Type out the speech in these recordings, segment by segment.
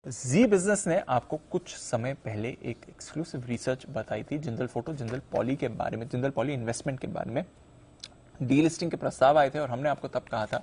जी business ने आपको कुछ समय पहले एक एक्सक्लूसिव रिसर्च बताई थी जिंदल फोटो जिंदल पॉली के बारे में, जिंदल पॉली इन्वेस्टमेंट के बारे में। डीलिस्टिंग के प्रस्ताव आए थे और हमने आपको तब कहा था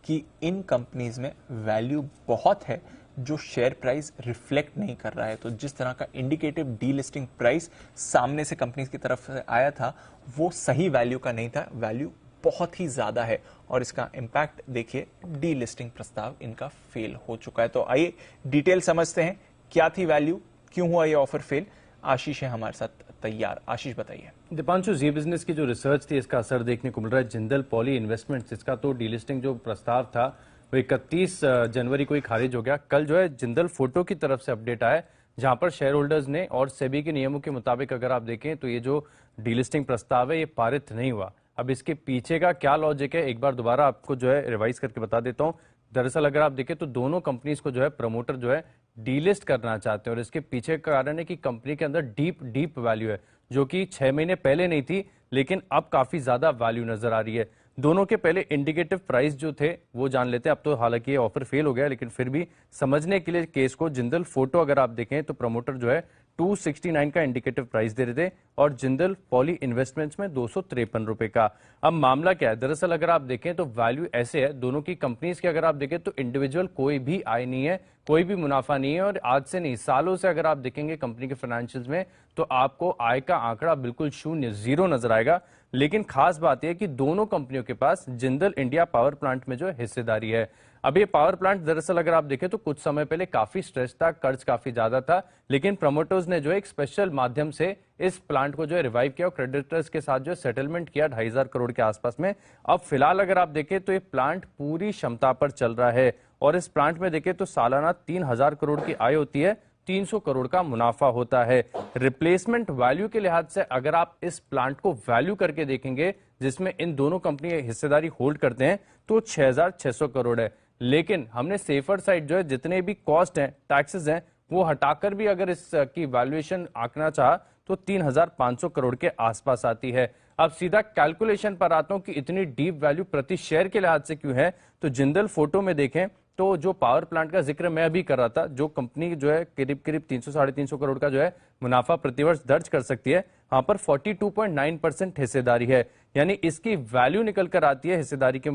कि इन कंपनीज में वैल्यू बहुत है जो शेयर प्राइस रिफ्लेक्ट नहीं कर रहा है। तो जिस तरह का इंडिकेटिव डीलिस्टिंग प्राइस सामने से कंपनीज की तरफ से आया था वो सही वैल्यू का नहीं था, वैल्यू बहुत ही ज्यादा है और इसका इंपैक्ट देखिए, डीलिस्टिंग प्रस्ताव इनका फेल हो चुका है। तो आइए डिटेल समझते हैं क्या थी वैल्यू, क्यों हुआ ये ऑफर फेल। आशीष है हमारे साथ तैयार। आशीष बताइए। दीपांशु, जी बिजनेस की जो रिसर्च थी इसका असर देखने को मिल रहा है। जिंदल पॉली इन्वेस्टमेंट्स, इसका तो डीलिस्टिंग जो प्रस्ताव था वो 31 जनवरी को ही खारिज हो गया। कल जो है जिंदल फोटो की तरफ से अपडेट आया जहां पर शेयर होल्डर्स ने और सेबी के नियमों के मुताबिक अगर आप देखें तो ये जो डीलिस्टिंग प्रस्ताव है ये पारित नहीं हुआ। अब इसके पीछे का क्या लॉजिक है एक बार दोबारा आपको जो है रिवाइज करके बता देता हूं। दरअसल अगर आप देखें तो दोनों कंपनीज को जो है प्रमोटर जो है डीलिस्ट करना चाहते हैं और इसके पीछे का कारण है कि कंपनी के अंदर डीप वैल्यू है जो कि 6 महीने पहले नहीं थी, लेकिन अब काफी ज्यादा वैल्यू नजर आ रही है। दोनों के पहले इंडिकेटिव प्राइस जो थे वो जान लेते हैं। अब तो हालांकि ये ऑफर फेल हो गया, लेकिन फिर भी समझने के लिए केस को, जिंदल फोटो अगर आप देखें तो प्रमोटर जो है 269 का इंडिकेटिव प्राइस दे रहे थे और जिंदल पॉली इन्वेस्टमेंट्स में 253 रुपए का। अब मामला क्या है, दरअसल अगर आप देखें तो वैल्यू ऐसे है दोनों की कंपनीज के, अगर आप देखें तो इंडिविजुअल कोई भी आय नहीं है, कोई भी मुनाफा नहीं है और आज से नहीं सालों से अगर आप देखेंगे कंपनी के फाइनेंशियल्स में तो आपको आय का आंकड़ा बिल्कुल शून्य, जीरो नजर आएगा। लेकिन खास बात यह है कि दोनों कंपनियों के पास जिंदल इंडिया पावर प्लांट में जो हिस्सेदारी है। अब ये पावर प्लांट दरअसल अगर आप देखें तो कुछ समय पहले काफी स्ट्रेस था, कर्ज काफी ज्यादा था, लेकिन प्रमोटर्स ने जो एक स्पेशल माध्यम से इस प्लांट को जो है रिवाइव किया और क्रेडिटर्स के साथ जो सेटलमेंट किया 2,500 करोड़ के आसपास में। अब फिलहाल अगर आप देखें तो ये प्लांट पूरी क्षमता पर चल रहा है और इस प्लांट में देखें तो सालाना 3,000 करोड़ की आय होती है, 300 करोड़ का मुनाफा होता है। रिप्लेसमेंट वैल्यू के लिहाज से अगर आप इस प्लांट को वैल्यू करके देखेंगे जिसमें इन दोनों कंपनी हिस्सेदारी होल्ड करते हैं तो 6,600 करोड़ है। लेकिन हमने सेफर साइड जो है जितने भी कॉस्ट हैं, टैक्सेस हैं, वो हटाकर भी अगर इसकी वैल्यूएशन आंकना चाहा तो 3,500 करोड़ के आसपास आती है। अब सीधा कैलकुलेशन पर आता हूं कि इतनी डीप वैल्यू प्रति शेयर के लिहाज से क्यों है, तो जिंदल फोटो में देखें तो जो पावर प्लांट का जिक्र मैं अभी कर रहा था, जो कंपनी जो है करीब 300-350 करोड़ का जो है मुनाफा प्रतिवर्ष दर्ज कर सकती है, वहां पर 42.9% हिस्सेदारी है, यानी इसकी वैल्यू निकल कर आती है हिस्सेदारी के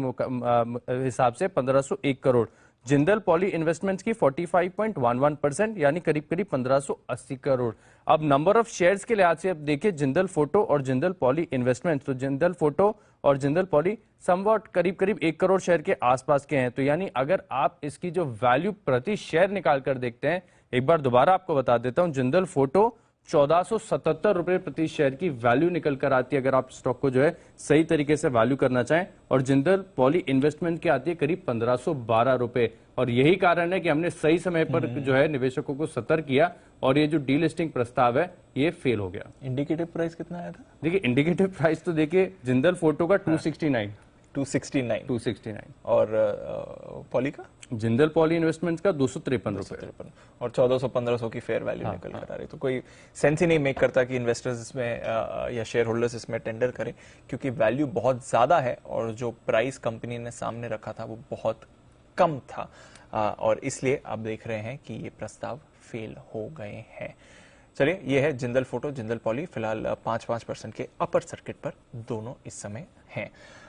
हिसाब से 1,501 करोड़। जिंदल पॉली इन्वेस्टमेंट्स की 45.11%, यानी करीब करीब 1,580 करोड़। अब नंबर ऑफ शेयर्स के लिहाज से अब देखिए जिंदल फोटो और जिंदल पॉली इन्वेस्टमेंट्स, तो जिंदल फोटो और जिंदल पॉली समवॉट करीब करीब 1 करोड़ शेयर के आसपास के हैं। तो यानी अगर आप इसकी जो वैल्यू प्रति शेयर निकाल कर देखते हैं, एक बार दोबारा आपको बता देता हूं, जिंदल फोटो 1,477 रुपए प्रति शेयर की वैल्यू निकल कर आती है अगर आप स्टॉक को जो है सही तरीके से वैल्यू करना चाहें, और जिंदल पॉली इन्वेस्टमेंट की आती है करीब 1,512 रुपए। और यही कारण है कि हमने सही समय पर जो है निवेशकों को सतर्क किया और ये जो डीलिस्टिंग प्रस्ताव है ये फेल हो गया। इंडिकेटिव प्राइस कितना आया था? देखिए इंडिकेटिव प्राइस तो देखिए जिंदल फोटो का 269 और पॉली का, जिंदल पॉली इन्वेस्टमेंट्स का 253 रुपए और 1,400-1,500 की फेयर वैल्यू निकल कर आ रही। तो कोई सेंस ही नहीं मेक करता कि इन्वेस्टर्स इसमें या शेयर होल्डर्स इसमें टेंडर करें, क्योंकि वैल्यू बहुत ज्यादा है और जो प्राइस कंपनी ने सामने रखा था वो बहुत कम था और इसलिए आप देख रहे हैं कि ये प्रस्ताव फेल हो गए हैं। चलिए, ये है जिंदल फोटो जिंदल पॉली, फिलहाल 5-5% के अपर सर्किट पर दोनों इस समय हैं।